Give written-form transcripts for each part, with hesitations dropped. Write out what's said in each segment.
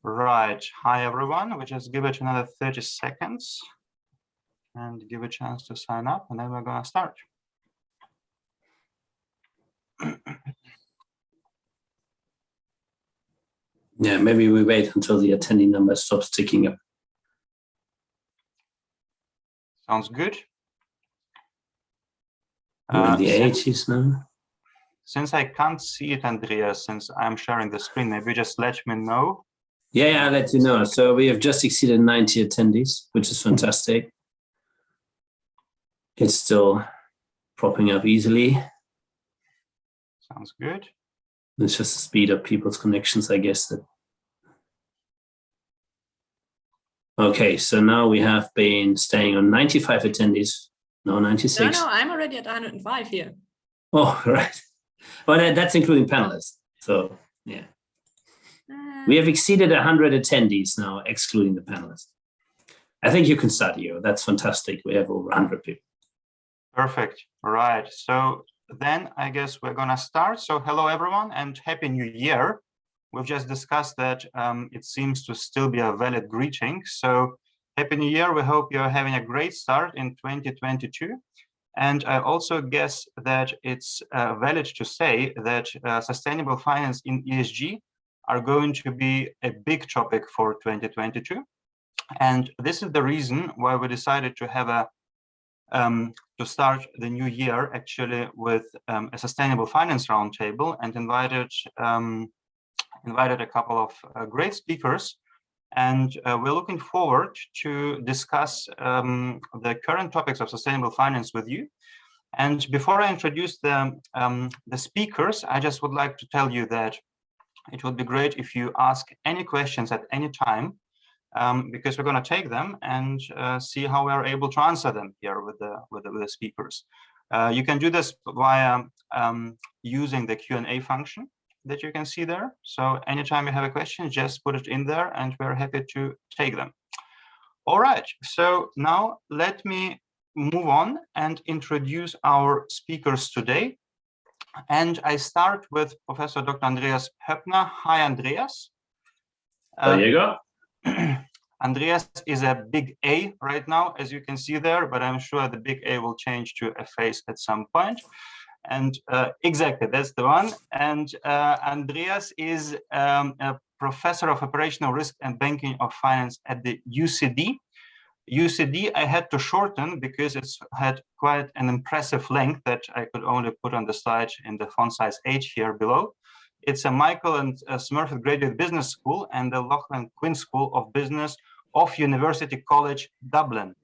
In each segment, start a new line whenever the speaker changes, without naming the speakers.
Right. Hi, everyone. We just give it another 30 seconds and give a chance to sign up, and then we're going to start.
Yeah, maybe we wait until the attendee number stops ticking up.
Sounds good.
We're in the 80s now.
Since I can't see it, Andreas, since I'm sharing the screen, maybe just let me know.
Yeah, I'll let you know. So we have just exceeded 90 attendees, which is fantastic. It's still propping up easily.
Sounds good.
It's just to speed up people's connections, I guess. Okay, so now we have been staying on 95 attendees. No, 96.
No, I'm already at 105 here.
Oh, right. Well, that's including panelists. So, yeah. We have exceeded 100 attendees now, excluding the panelists. I think you can start here. That's fantastic. We have over 100 people.
Perfect. Right. So then I guess we're going to start. So hello, everyone, and Happy New Year. We've just discussed that it seems to still be a valid greeting. So Happy New Year. We hope you're having a great start in 2022. And I also guess that it's valid to say that sustainable finance in ESG are going to be a big topic for 2022. And this is the reason why we decided to have to start the new year actually with a sustainable finance roundtable, and invited a couple of great speakers. And we're looking forward to discuss the current topics of sustainable finance with you. And before I introduce the speakers, I just would like to tell you that it would be great if you ask any questions at any time, because we're going to take them and see how we are able to answer them here with the speakers. You can do this via using the Q&A function that you can see there. So anytime you have a question, just put it in there and we're happy to take them. All right, so now let me move on and introduce our speakers today. And I start with Professor Dr. Andreas Hoepner. Hi, Andreas.
There you go.
Andreas is a big A right now, as you can see there, but I'm sure the big A will change to a face at some point. And exactly, that's the one. And Andreas is a professor of operational risk and banking of finance at the UCD. UCD I had to shorten because it's had quite an impressive length that I could only put on the slide in the font size 8 here below. It's a Michael and Smurfit Graduate Business School and the Loughlin Quinn School of Business of University College Dublin.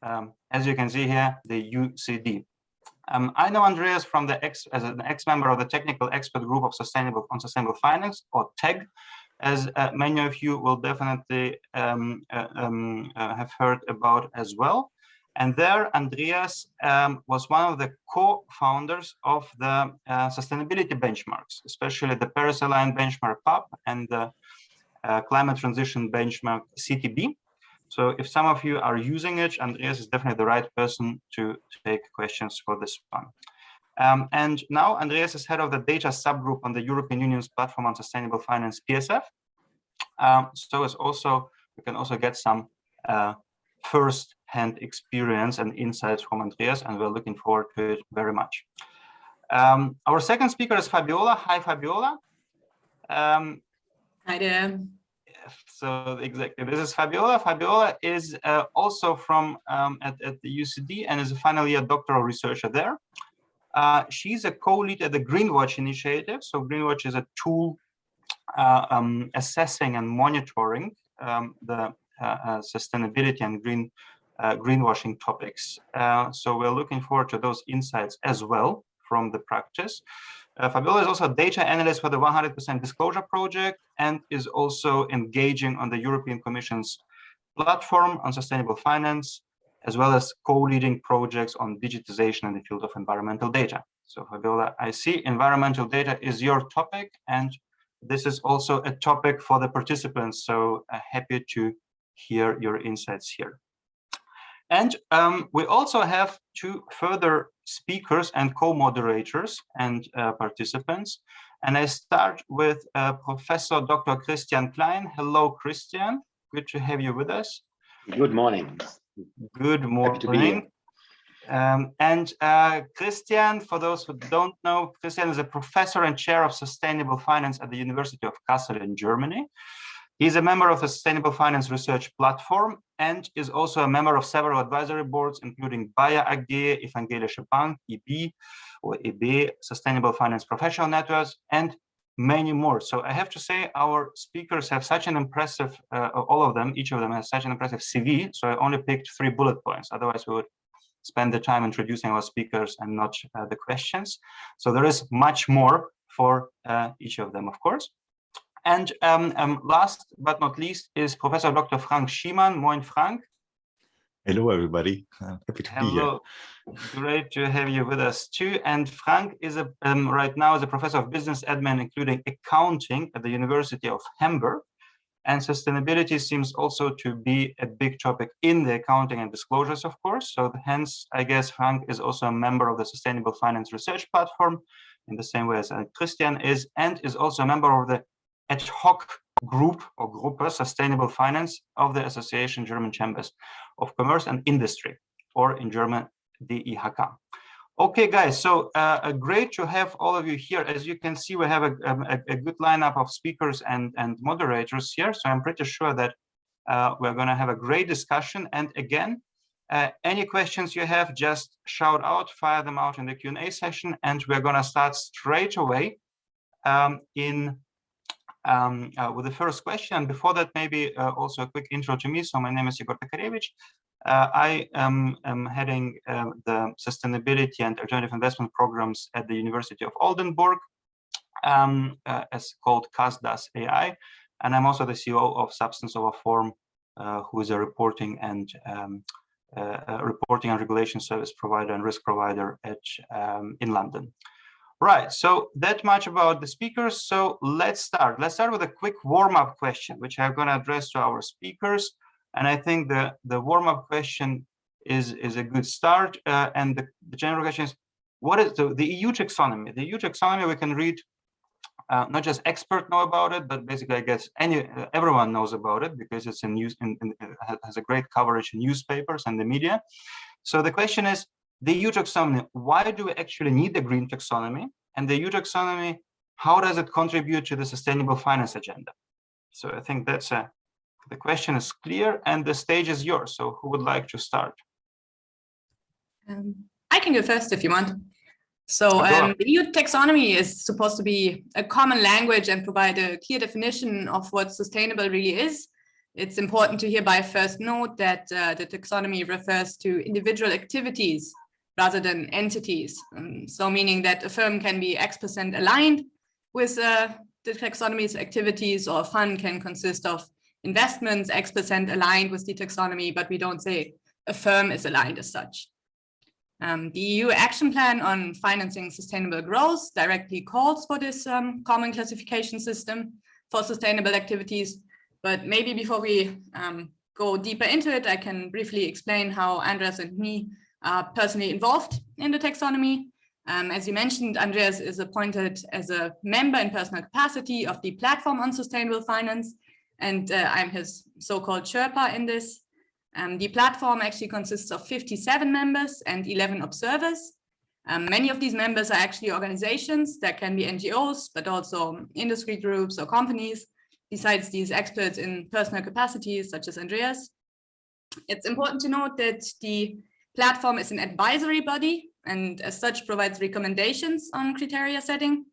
As you can see here, the UCD. I know Andreas from as an ex-member of the Technical Expert Group of Sustainable Finance, or TEG, as many of you will definitely have heard about as well. And there, Andreas was one of the co-founders of the sustainability benchmarks, especially the Paris-aligned benchmark PAP and the climate transition benchmark CTB. So if some of you are using it, Andreas is definitely the right person to take questions for this one. And now Andreas is head of the data subgroup on the European Union's Platform on Sustainable Finance, PSF. So it's also, we can also get some first-hand experience and insights from Andreas, and we're looking forward to it very much. Our second speaker is Fabiola. Hi, Fabiola.
Hi there.
So exactly, this is Fabiola. Fabiola is also from at the UCD and is a final year doctoral researcher there. She's a co-lead at the Greenwatch initiative. So Greenwatch is a tool assessing and monitoring the sustainability and greenwashing topics. So we're looking forward to those insights as well from the practice. Fabiola is also a data analyst for the 100% Disclosure Project and is also engaging on the European Commission's platform on sustainable finance, as well as co-leading projects on digitization in the field of environmental data. So Fabiola, I see environmental data is your topic, and this is also a topic for the participants. So happy to hear your insights here. And we also have two further speakers and co-moderators and participants. And I start with Professor Dr. Christian Klein. Hello, Christian. Good to have you with us.
Good morning.
Good morning.
Happy to be here.
Christian, for those who don't know, Christian is a professor and chair of sustainable finance at the University of Kassel in Germany. He's a member of the Sustainable Finance Research Platform and is also a member of several advisory boards, including Bayer AG, Evangelische Bank, EB, or EB, Sustainable Finance Professional Networks, and many more. So I have to say our speakers have such an impressive, all of them, each of them has such an impressive CV. So I only picked 3 bullet points. Otherwise, we would spend the time introducing our speakers and not the questions. So there is much more for each of them, of course. And last but not least is Professor Dr. Frank Schiemann. Moin, Frank.
Hello, everybody. Happy to be here.
Great to have you with us too. And Frank is right now is a professor of business admin, including accounting at the University of Hamburg. And sustainability seems also to be a big topic in the accounting and disclosures, of course. So hence, I guess Frank is also a member of the Sustainable Finance Research Platform in the same way as Christian is, and is also a member of the ad hoc group or Gruppe Sustainable Finance of the Association German Chambers of Commerce and Industry, or in German, DIHK. Okay, guys, so great to have all of you here. As you can see, we have a good lineup of speakers and moderators here. So I'm pretty sure that we're going to have a great discussion. And again, any questions you have, just shout out, fire them out in the Q&A session. And we're going to start straight away with the first question. And before that, maybe also a quick intro to me. So my name is Jegor Tokarevich. I am heading the sustainability and alternative investment programs at the University of Oldenburg, as called CAS AI. And I'm also the CEO of Substance Over Form, who is a reporting and regulation service provider and risk provider in London. Right, so that much about the speakers. So let's start. Let's start with a quick warm-up question, which I'm going to address to our speakers. And I think the warm-up question is a good start. And the general question is, what is the EU taxonomy? The EU taxonomy, we can read, not just experts know about it, but basically, I guess everyone knows about it because it's in news, has a great coverage in newspapers and the media. So the question is, the EU taxonomy, why do we actually need the green taxonomy? And the EU taxonomy, how does it contribute to the sustainable finance agenda? So I think that's the question is clear and the stage is yours. So who would like to start?
I can go first if you want. So the EU taxonomy is supposed to be a common language and provide a clear definition of what sustainable really is. It's important to hereby first note that the taxonomy refers to individual activities rather than entities. So meaning that a firm can be X% aligned with the taxonomy's activities, or a fund can consist of investments X% aligned with the taxonomy, but we don't say a firm is aligned as such. The EU Action Plan on Financing Sustainable Growth directly calls for this common classification system for sustainable activities. But maybe before we go deeper into it, I can briefly explain how Andreas and me are personally involved in the taxonomy. As you mentioned, Andreas is appointed as a member in personal capacity of the Platform on Sustainable Finance, and I'm his so-called Sherpa in this. The platform actually consists of 57 members and 11 observers. Many of these members are actually organizations that can be NGOs, but also industry groups or companies, besides these experts in personal capacities, such as Andreas. It's important to note that the platform is an advisory body and as such provides recommendations on criteria setting.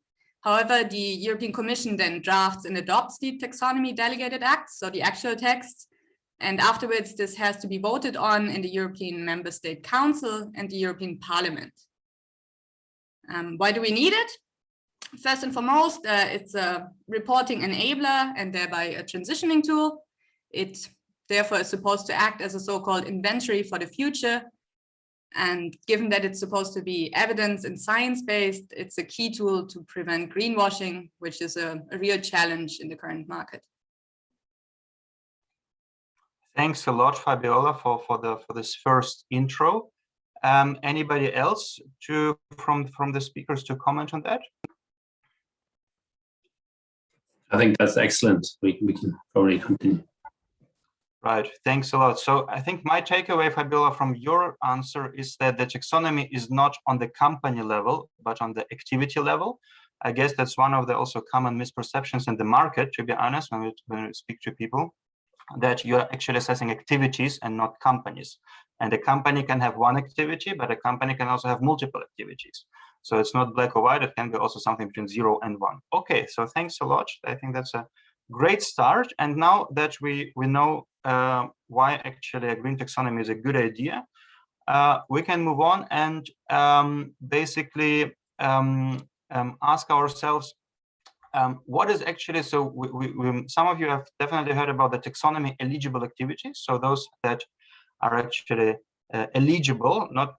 However, the European Commission then drafts and adopts the taxonomy delegated acts, so the actual text. And afterwards, this has to be voted on in the European Member State Council and the European Parliament. Why do we need it? First and foremost, it's a reporting enabler and thereby a transitioning tool. It therefore is supposed to act as a so-called inventory for the future. And given that it's supposed to be evidence and science-based, it's a key tool to prevent greenwashing, which is a real challenge in the current market.
Thanks a lot, Fabiola, for this first intro. Anybody else from the speakers to comment on that?
I think that's excellent. We can probably continue.
Right, thanks a lot. So I think my takeaway, Fabiola, from your answer is that the taxonomy is not on the company level, but on the activity level. I guess that's one of the also common misperceptions in the market, to be honest, when we speak to people, that you're actually assessing activities and not companies. And a company can have one activity, but a company can also have multiple activities. So it's not black or white, it can be also something between 0 and 1. Okay, so thanks a lot. I think that's a great start. And now that we know why actually a green taxonomy is a good idea, we can move on and basically ask ourselves, what is actually, so some of you have definitely heard about the taxonomy eligible activities. So those that are actually eligible, not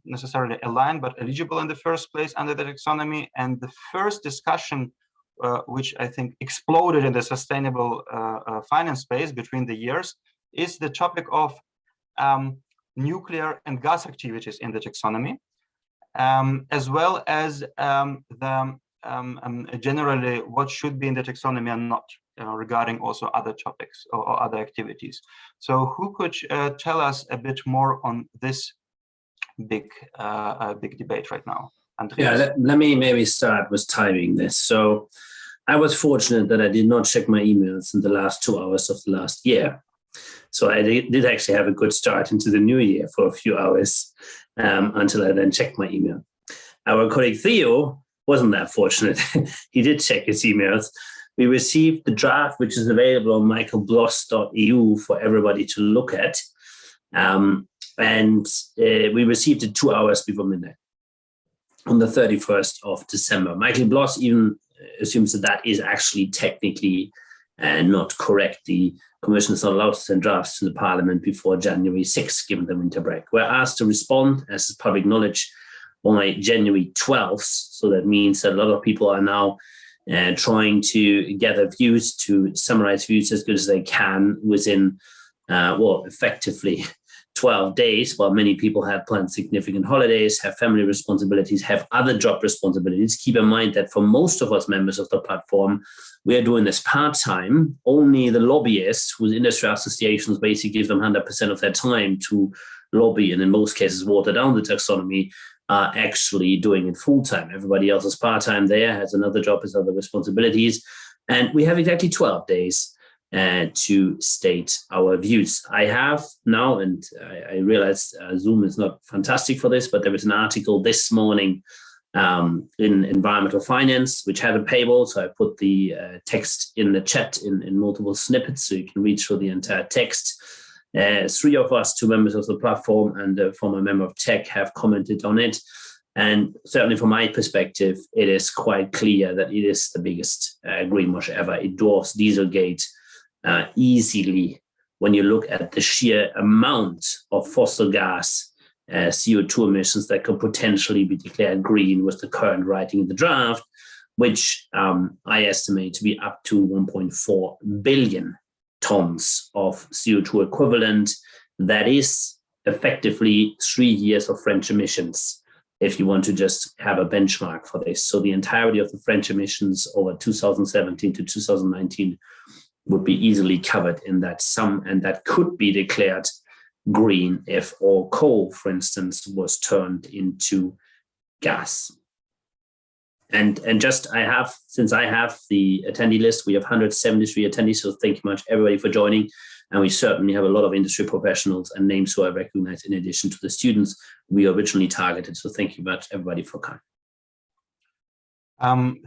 necessarily aligned, but eligible in the first place under the taxonomy. And the first discussion, which I think exploded in the sustainable finance space between the years, is the topic of nuclear and gas activities in the taxonomy, as well as generally what should be in the taxonomy and not, regarding also other topics or other activities. So who could tell us a bit more on this big debate right now? Andreas?
Yeah, let me maybe start with timing this. So I was fortunate that I did not check my emails in the last 2 hours of the last year. So I did actually have a good start into the new year for a few hours until I then checked my email. Our colleague Theo wasn't that fortunate. He did check his emails. We received the draft, which is available on michaelbloss.eu for everybody to look at. And we received it 2 hours before midnight on the 31st of December. Michael Bloss even assumes that is actually technically not correct. The Commission is not allowed to send drafts to the Parliament before January 6th, given the winter break. We're asked to respond, as is public knowledge, by January 12th. So that means that a lot of people are now trying to gather views, to summarize views as good as they can within, effectively 12 days, while many people have planned significant holidays, have family responsibilities, have other job responsibilities. Keep in mind that for most of us members of the platform, we are doing this part-time. Only the lobbyists, whose industry associations basically give them 100% of their time to lobby, and in most cases water down the taxonomy, are actually doing it full-time. Everybody else is part-time there, has another job, has other responsibilities. And we have exactly 12 days to state our views. I have now, and I realize Zoom is not fantastic for this, but there was an article this morning in Environmental Finance, which had a paywall. So I put the text in the chat in multiple snippets, so you can read through the entire text. 3 of us, 2 members of the platform and a former member of tech, have commented on it. And certainly from my perspective, it is quite clear that it is the biggest greenwash ever. It dwarfs Dieselgate easily when you look at the sheer amount of fossil gas CO2 emissions that could potentially be declared green with the current writing in the draft, which I estimate to be up to 1.4 billion tons of CO2 equivalent. That is effectively 3 years of French emissions, if you want to just have a benchmark for this. So the entirety of the French emissions over 2017 to 2019 would be easily covered in that sum, and that could be declared green if all coal, for instance, was turned into gas. And just since I have the attendee list, we have 173 attendees, so thank you much everybody for joining. And we certainly have a lot of industry professionals and names who I recognize in addition to the students we originally targeted. So thank you much everybody for coming.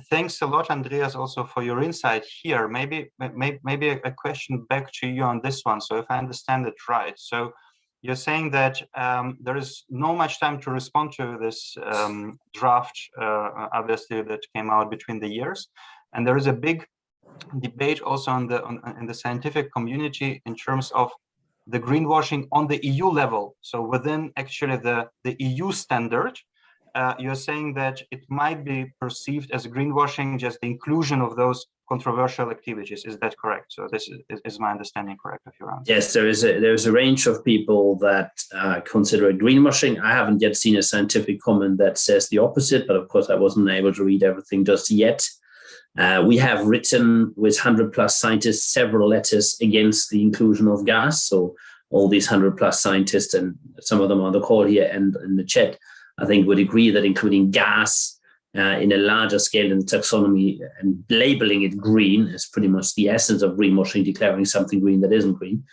Thanks a lot, Andreas, also for your insight here. Maybe a question back to you on this one. So if I understand it right, so you're saying that there is no much time to respond to this draft, obviously, that came out between the years, and there is a big debate also in the scientific community in terms of the greenwashing on the EU level. So within actually the EU standard, you're saying that it might be perceived as greenwashing, just the inclusion of those controversial activities. Is that correct? So this is my understanding correct of your answer? Yes,
there is a range of people that consider it greenwashing. I haven't yet seen a scientific comment that says the opposite, but of course I wasn't able to read everything just yet. We have written with 100+ scientists several letters against the inclusion of gas. So all these 100+ scientists, and some of them on the call here and in the chat, I think would agree that including gas in a larger scale in the taxonomy and labeling it green is pretty much the essence of greenwashing, declaring something green that isn't green.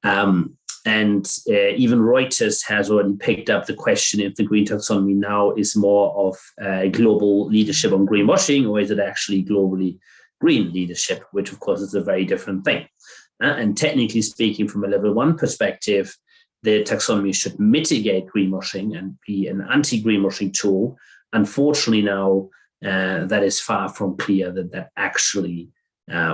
And even Reuters has already picked up the question if the green taxonomy now is more of global leadership on greenwashing, or is it actually globally green leadership, which of course is a very different thing. And technically speaking, from a level 1 perspective, the taxonomy should mitigate greenwashing and be an anti-greenwashing tool. Unfortunately now, that is far from clear that that actually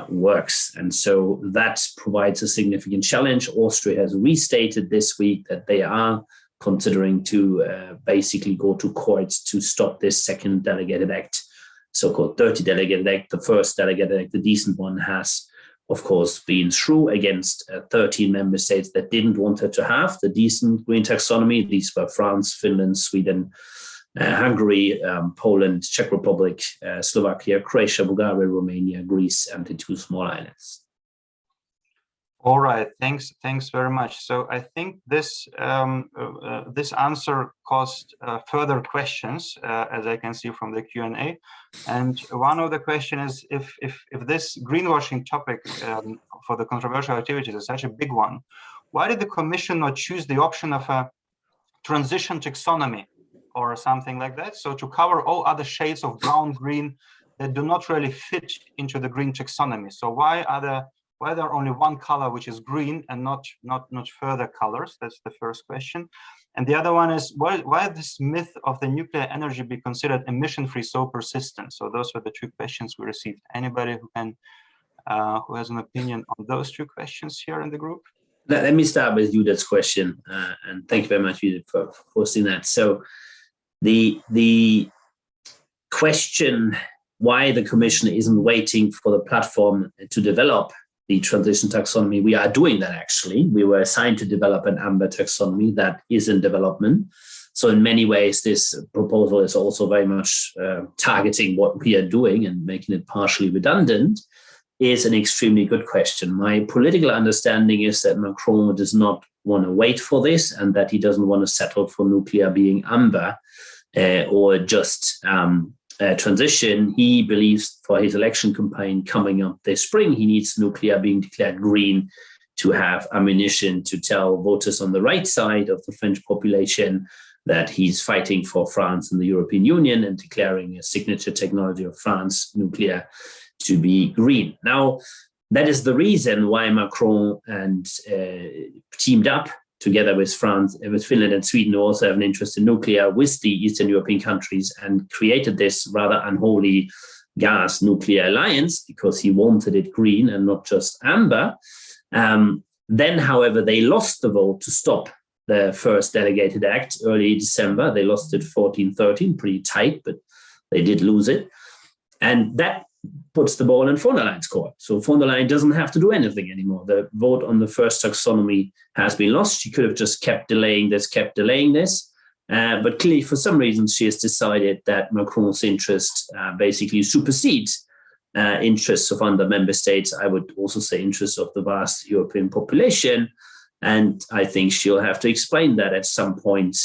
works. And so that provides a significant challenge. Austria has restated this week that they are considering to basically go to courts to stop this second delegated act, so-called dirty delegated act. The first delegated act, the decent one, has, of course, been through against 13 member states that didn't want it to have the decent green taxonomy. These were France, Finland, Sweden, Hungary, Poland, Czech Republic, Slovakia, Croatia, Bulgaria, Romania, Greece, and the 2 small islands.
All right, thanks very much. So I think this this answer caused further questions, as I can see from the Q&A. And one of the questions is if this greenwashing topic for the controversial activities is such a big one, why did the Commission not choose the option of a transition taxonomy or something like that? So to cover all other shades of brown, green that do not really fit into the green taxonomy. So why there are only one color, which is green, and not further colors? That's the first question. And the other one is why this myth of the nuclear energy be considered emission-free so persistent? So those were the 2 questions we received. Anybody who has an opinion on those 2 questions here in the group?
Let me start with Judith's question, and thank you very much, Judith, for posting that. So the question why the Commission isn't waiting for the platform to develop the transition taxonomy, we are doing that actually. We were assigned to develop an amber taxonomy that is in development. So in many ways, this proposal is also very much targeting what we are doing and making it partially redundant. Is an extremely good question. My political understanding is that Macron does not want to wait for this, and that he doesn't want to settle for nuclear being amber or just transition. He believes for his election campaign coming up this spring, he needs nuclear being declared green to have ammunition to tell voters on the right side of the French population that he's fighting for France and the European Union and declaring a signature technology of France, nuclear, to be green. Now, that is the reason why Macron and teamed up together with France, with Finland and Sweden, who also have an interest in nuclear, with the Eastern European countries, and created this rather unholy gas nuclear alliance because he wanted it green and not just amber. Then, however, they lost the vote to stop the first delegated act early December. They lost it 14-13, pretty tight, but they did lose it. And that puts the ball in von der Leyen's court. So von der Leyen doesn't have to do anything anymore. The vote on the first taxonomy has been lost. She could have just kept delaying this. But clearly, for some reason, she has decided that Macron's interest basically supersedes interests of other member states. I would also say interests of the vast European population. And I think she'll have to explain that at some point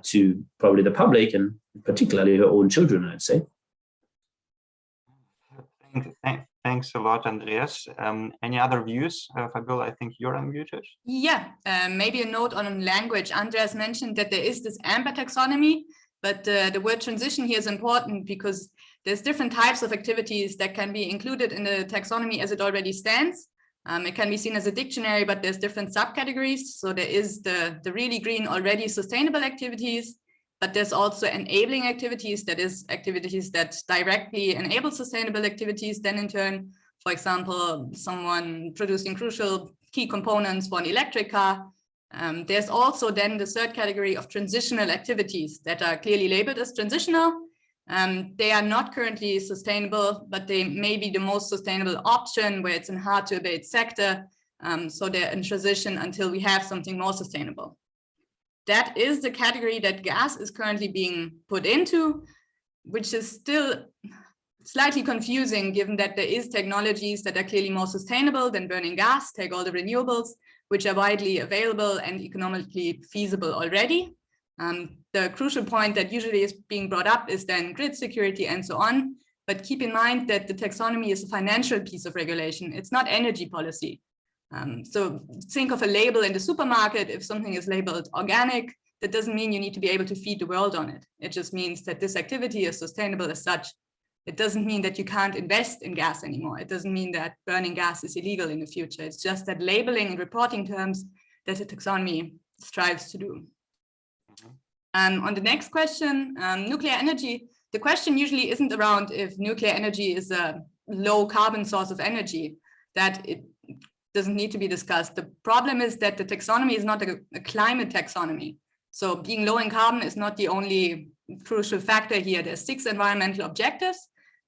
to probably the public and particularly her own children, I'd say.
Thanks a lot, Andreas. Any other views? Fabiola, I think you're unmuted.
Yeah, maybe a note on language. Andreas mentioned that there is this amber taxonomy, but the word transition here is important because there's different types of activities that can be included in the taxonomy as it already stands. It can be seen as a dictionary, but there's different subcategories. So there is the really green, already sustainable activities, but there's also enabling activities, that is activities that directly enable sustainable activities. Then in turn, for example, someone producing crucial key components for an electric car. There's also then the third category of transitional activities that are clearly labeled as transitional. They are not currently sustainable, but they may be the most sustainable option where it's a hard to abate sector. So they're in transition until we have something more sustainable. That is the category that gas is currently being put into, which is still slightly confusing given that there is technologies that are clearly more sustainable than burning gas. Take all the renewables, which are widely available and economically feasible already. The crucial point that usually is being brought up is then grid security and so on. But keep in mind that the taxonomy is a financial piece of regulation. It's not energy policy. So think of a label in the supermarket. If something is labeled organic, that doesn't mean you need to be able to feed the world on it. It just means that this activity is sustainable as such. It doesn't mean that you can't invest in gas anymore. It doesn't mean that burning gas is illegal in the future. It's just that labeling and reporting terms that the taxonomy strives to do. On the next question, nuclear energy, the question usually isn't around if nuclear energy is a low carbon source of energy, that it doesn't need to be discussed. The problem is that the taxonomy is not a climate taxonomy. So being low in carbon is not the only crucial factor here. There's 6 environmental objectives,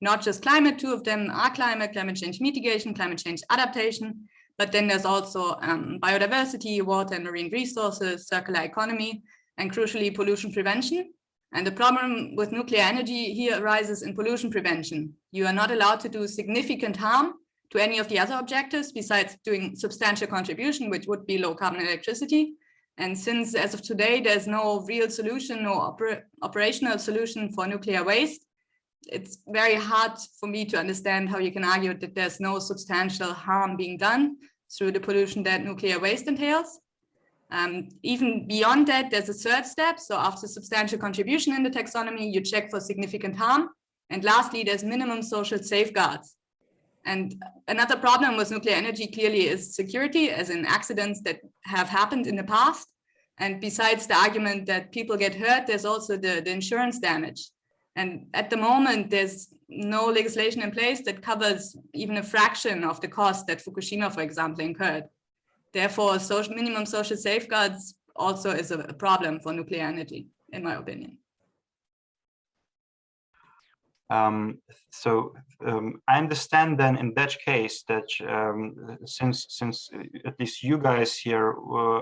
not just climate. 2 of them are climate change mitigation, climate change adaptation, but then there's also biodiversity, water and marine resources, circular economy, and crucially pollution prevention. And the problem with nuclear energy here arises in pollution prevention. You are not allowed to do significant harm to any of the other objectives besides doing substantial contribution, which would be low carbon electricity. And since as of today, there's no real solution, no operational solution for nuclear waste, it's very hard for me to understand how you can argue that there's no substantial harm being done through the pollution that nuclear waste entails. Even beyond that, there's a third step. So after substantial contribution in the taxonomy, you check for significant harm. And lastly, there's minimum social safeguards. And another problem with nuclear energy clearly is security, as in accidents that have happened in the past. And besides the argument that people get hurt, there's also the insurance damage. And at the moment, there's no legislation in place that covers even a fraction of the cost that Fukushima, for example, incurred. Therefore, minimum social safeguards also is a problem for nuclear energy, in my opinion.
I understand then in that case that since at least you guys here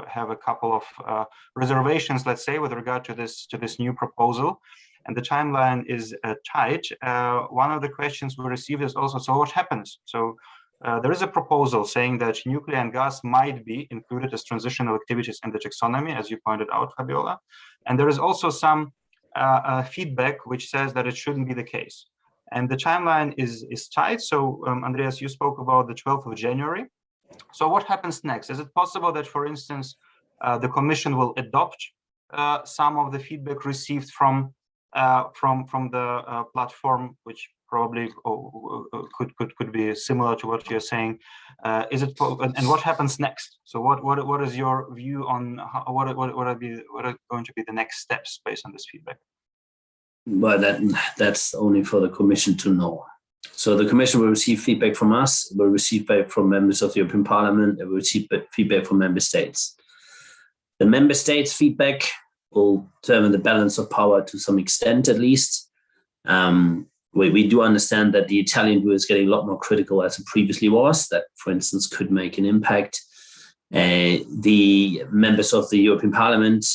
have a couple of reservations, let's say, with regard to this new proposal, and the timeline is tight. One of the questions we received is also, so what happens? So there is a proposal saying that nuclear and gas might be included as transitional activities in the taxonomy, as you pointed out, Fabiola. And there is also some feedback which says that it shouldn't be the case. And the timeline is tight. So Andreas, you spoke about the 12th of January. So what happens next? Is it possible that, for instance, the Commission will adopt some of the feedback received from the platform, which probably could be similar to what you're saying? And what happens next? So what is your view on what are going to be the next steps based on this feedback?
Well, that's only for the Commission to know. So the Commission will receive feedback from us, will receive feedback from members of the European Parliament, it will receive feedback from member states. The member states' feedback will determine the balance of power to some extent, at least. We do understand that the Italian view is getting a lot more critical as it previously was, that, for instance, could make an impact. The members of the European Parliament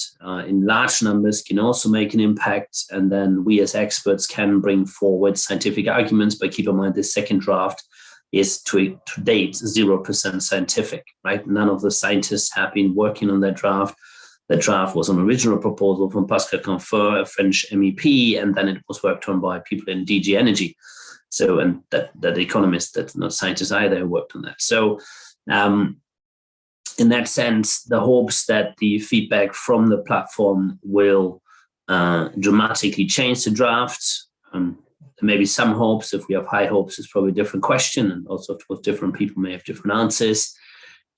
in large numbers can also make an impact. And then we as experts can bring forward scientific arguments. But keep in mind, this second draft is to date 0% scientific, right? None of the scientists have been working on that draft. The draft was an original proposal from Pascal Canfin, a French MEP, and then it was worked on by people in DG Energy. So, and that economists, that's not scientists either, worked on that. So, in that sense, the hopes that the feedback from the platform will dramatically change the draft. Maybe some hopes. If we have high hopes, it's probably a different question. And also, of course, different people may have different answers.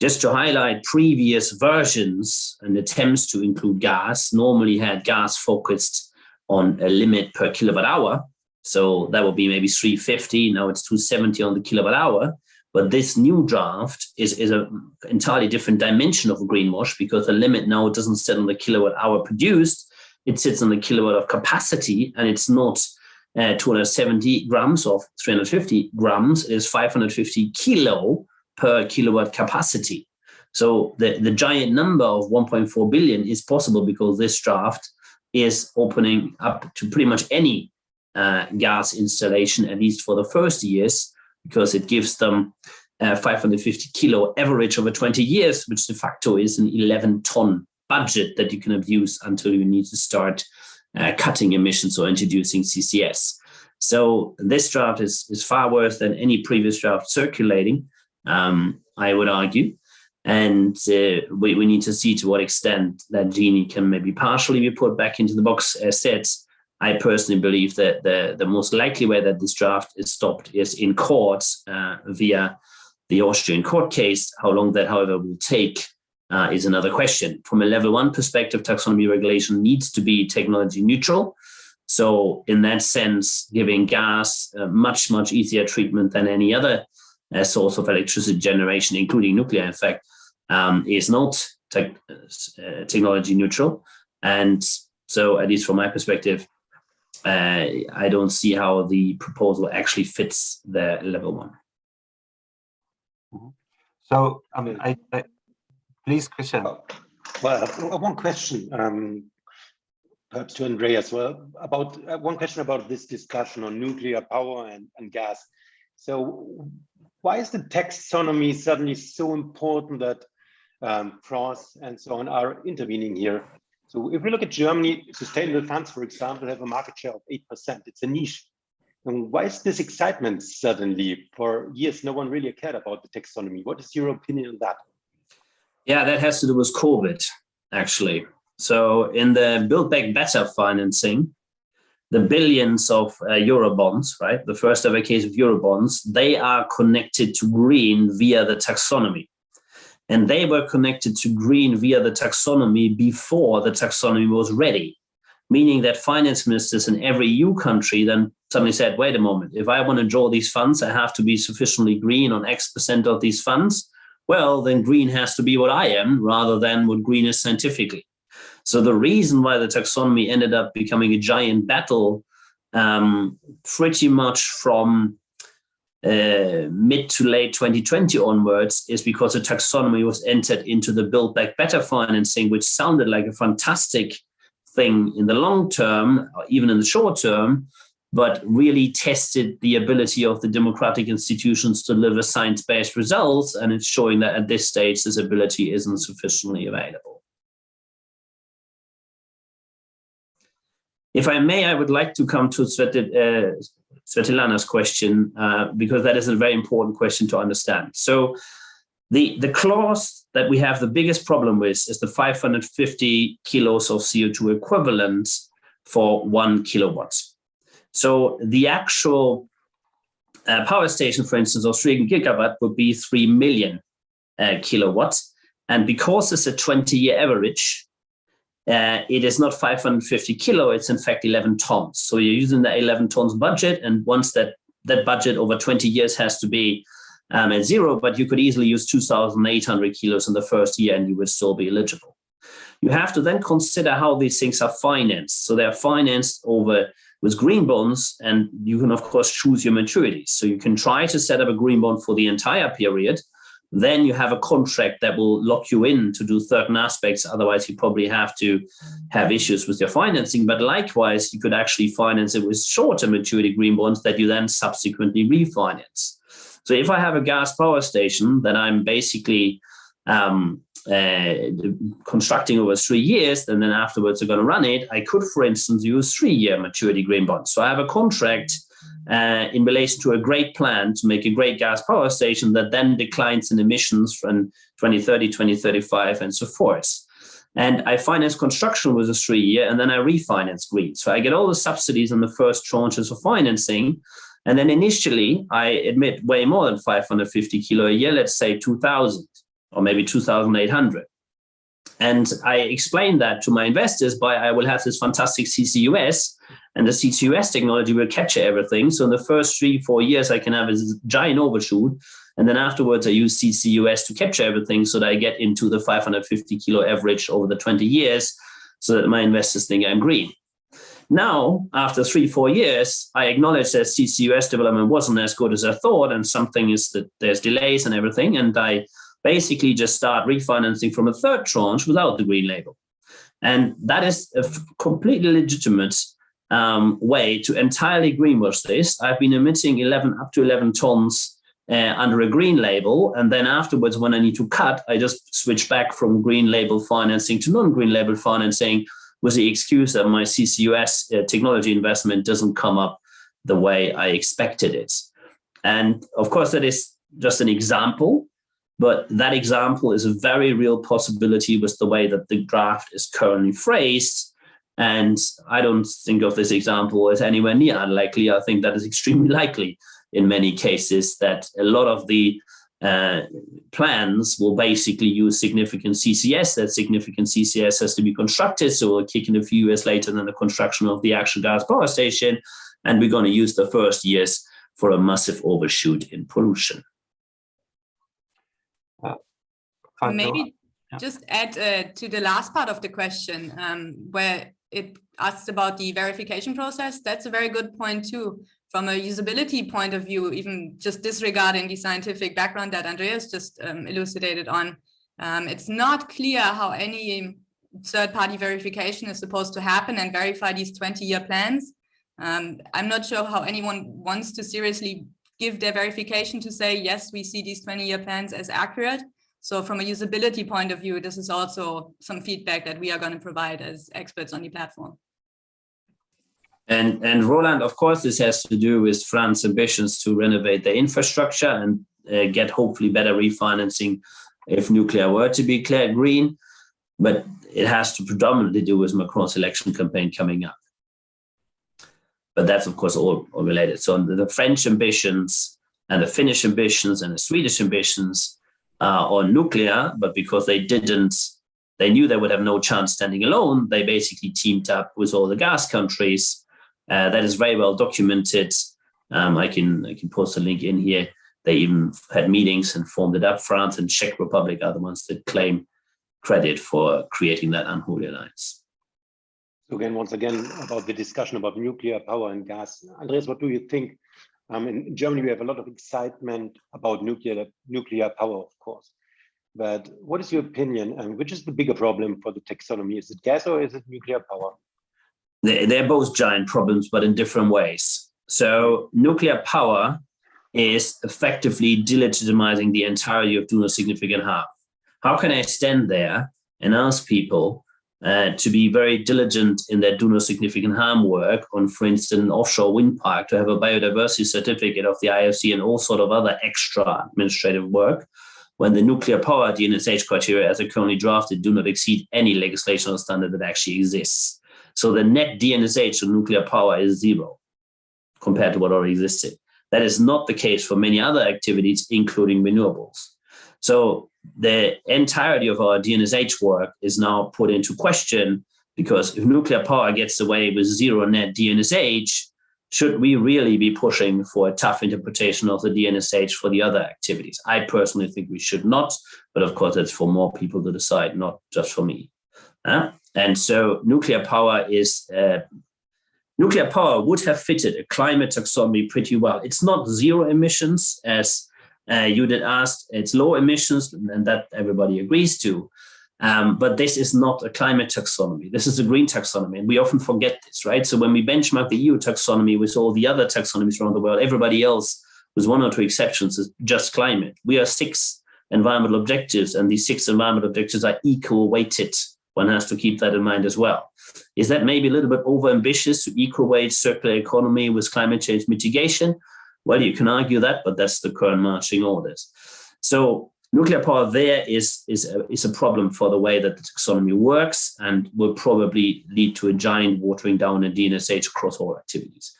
Just to highlight, previous versions and attempts to include gas normally had gas focused on a limit per kilowatt hour. So that would be maybe 350. Now it's 270 on the kilowatt hour. But this new draft is an entirely different dimension of a greenwash, because the limit now doesn't sit on the kilowatt hour produced. It sits on the kilowatt of capacity, and it's not 270 grams or 350 grams. It is 550 kilo per kilowatt capacity. So the giant number of 1.4 billion is possible because this draft is opening up to pretty much any gas installation, at least for the first years, because it gives them 550 kilo average over 20 years, which de facto is an 11-ton budget that you can abuse until you need to start cutting emissions or introducing CCS. So this draft is far worse than any previous draft circulating, I would argue. And we need to see to what extent that genie can maybe partially be put back into the box. As said, I personally believe that the most likely way that this draft is stopped is in court via the Austrian court case. How long that, however, will take is another question. From a level 1 perspective, taxonomy regulation needs to be technology neutral. So in that sense, giving gas much easier treatment than any other source of electricity generation, including nuclear, in fact, is not technology neutral. And so, at least from my perspective, I don't see how the proposal actually fits the level 1.
So, please, Christian.
Well, one question, perhaps to Andreas. Well, about one question about this discussion on nuclear power and gas. So, why is the taxonomy suddenly so important that France and so on are intervening here? So, if we look at Germany, sustainable funds, for example, have a market share of 8%. It's a niche. And why is this excitement suddenly? For years, no one really cared about the taxonomy. What is your opinion on that?
Yeah, that has to do with COVID, actually. So in the Build Back Better financing, the billions of euro bonds, right? The first ever case of euro bonds, they are connected to green via the taxonomy. And they were connected to green via the taxonomy before the taxonomy was ready. Meaning that finance ministers in every EU country then suddenly said, wait a moment, if I want to draw these funds, I have to be sufficiently green on X% of these funds. Well, then green has to be what I am rather than what green is scientifically. So the reason why the taxonomy ended up becoming a giant battle pretty much from mid to late 2020 onwards is because the taxonomy was entered into the Build Back Better financing, which sounded like a fantastic thing in the long term, or even in the short term, but really tested the ability of the democratic institutions to deliver science-based results. And it's showing that at this stage, this ability isn't sufficiently available. If I may, I would like to come to Svetlana's question, because that is a very important question to understand. So the clause that we have the biggest problem with is the 550 kilos of CO2 equivalent for 1 kilowatt. So the actual power station, for instance, of 3 gigawatt would be 3 million kilowatts. And because it's a 20-year average, it is not 550 kilo, it's in fact 11 tons. So you're using the 11 tons budget, and once that budget over 20 years has to be at zero, but you could easily use 2,800 kilos in the first year and you would still be eligible. You have to then consider how these things are financed. So they're financed with green bonds, and you can, of course, choose your maturities. So you can try to set up a green bond for the entire period. Then you have a contract that will lock you in to do certain aspects. Otherwise, you probably have to have issues with your financing. But likewise, you could actually finance it with shorter maturity green bonds that you then subsequently refinance. So if I have a gas power station that I'm basically constructing over 3 years, and then afterwards I'm going to run it, I could, for instance, use 3-year maturity green bonds. So I have a contract in relation to a great plan to make a great gas power station that then declines in emissions from 2030, 2035, and so forth. And I finance construction with a 3-year, and then I refinance green. So I get all the subsidies in the first tranches of financing. And then initially, I emit way more than 550 kilo a year, let's say 2,000 or maybe 2,800. And I explain that to my investors by I will have this fantastic CCUS, and the CCUS technology will capture everything. So in the first 3-4 years, I can have a giant overshoot. And then afterwards, I use CCUS to capture everything so that I get into the 550 kilo average over the 20 years so that my investors think I'm green. Now, after 3-4 years, I acknowledge that CCUS development wasn't as good as I thought, and something is that there's delays and everything, and I basically just start refinancing from a third tranche without the green label. And that is a completely legitimate way to entirely greenwash this. I've been emitting up to 11 tons under a green label. And then afterwards, when I need to cut, I just switch back from green label financing to non-green label financing with the excuse that my CCUS technology investment doesn't come up the way I expected it. And of course, that is just an example, but that example is a very real possibility with the way that the draft is currently phrased. And I don't think of this example as anywhere near unlikely. I think that is extremely likely in many cases, that a lot of the plans will basically use significant CCS. That significant CCS has to be constructed, so we'll kick in a few years later than the construction of the actual gas power station. And we're going to use the first years for a massive overshoot in pollution.
Maybe just add to the last part of the question, where it asks about the verification process. That's a very good point too. From a usability point of view, even just disregarding the scientific background that Andreas just elucidated on, it's not clear how any third-party verification is supposed to happen and verify these 20-year plans. I'm not sure how anyone wants to seriously give their verification to say, yes, we see these 20-year plans as accurate. So from a usability point of view, this is also some feedback that we are going to provide as experts on the platform.
And Roland, of course, this has to do with France's ambitions to renovate their infrastructure and get hopefully better refinancing if nuclear were to be declared green. But it has to predominantly do with Macron's election campaign coming up. But that's, of course, all related. So the French ambitions and the Finnish ambitions and the Swedish ambitions are on nuclear, but because they knew they would have no chance standing alone, they basically teamed up with all the gas countries. That is very well documented. I can post a link in here. They even had meetings and formed it up. France and Czech Republic are the ones that claim credit for creating that unholy alliance.
So again, once again, about the discussion about nuclear power and gas. Andreas, what do you think? In Germany, we have a lot of excitement about nuclear power, of course. But what is your opinion? And which is the bigger problem for the taxonomy? Is it gas or is it nuclear power?
They're both giant problems, but in different ways. So nuclear power is effectively delegitimizing the entirety of do no significant harm. How can I stand there and ask people to be very diligent in their do no significant harm work on, for instance, an offshore wind park, to have a biodiversity certificate of the IFC and all sort of other extra administrative work, when the nuclear power DNSH criteria as they're currently drafted do not exceed any legislational standard that actually exists. So the net DNSH of nuclear power is zero compared to what already existed. That is not the case for many other activities, including renewables. So the entirety of our DNSH work is now put into question, because if nuclear power gets away with zero net DNSH, should we really be pushing for a tough interpretation of the DNSH for the other activities? I personally think we should not, but of course, it's for more people to decide, not just for me. And so nuclear power would have fitted a climate taxonomy pretty well. It's not zero emissions, as you did ask. It's low emissions, and that everybody agrees to. But this is not a climate taxonomy. This is a green taxonomy, and we often forget this, right? So when we benchmark the EU taxonomy with all the other taxonomies around the world, everybody else, with one or two exceptions, is just climate. We are 6 environmental objectives, and these 6 environmental objectives are equal weighted. One has to keep that in mind as well. Is that maybe a little bit overambitious to equal weight circular economy with climate change mitigation? Well, you can argue that, but that's the current marching orders. So nuclear power there is a problem for the way that the taxonomy works, and will probably lead to a giant watering down in DNSH across all activities.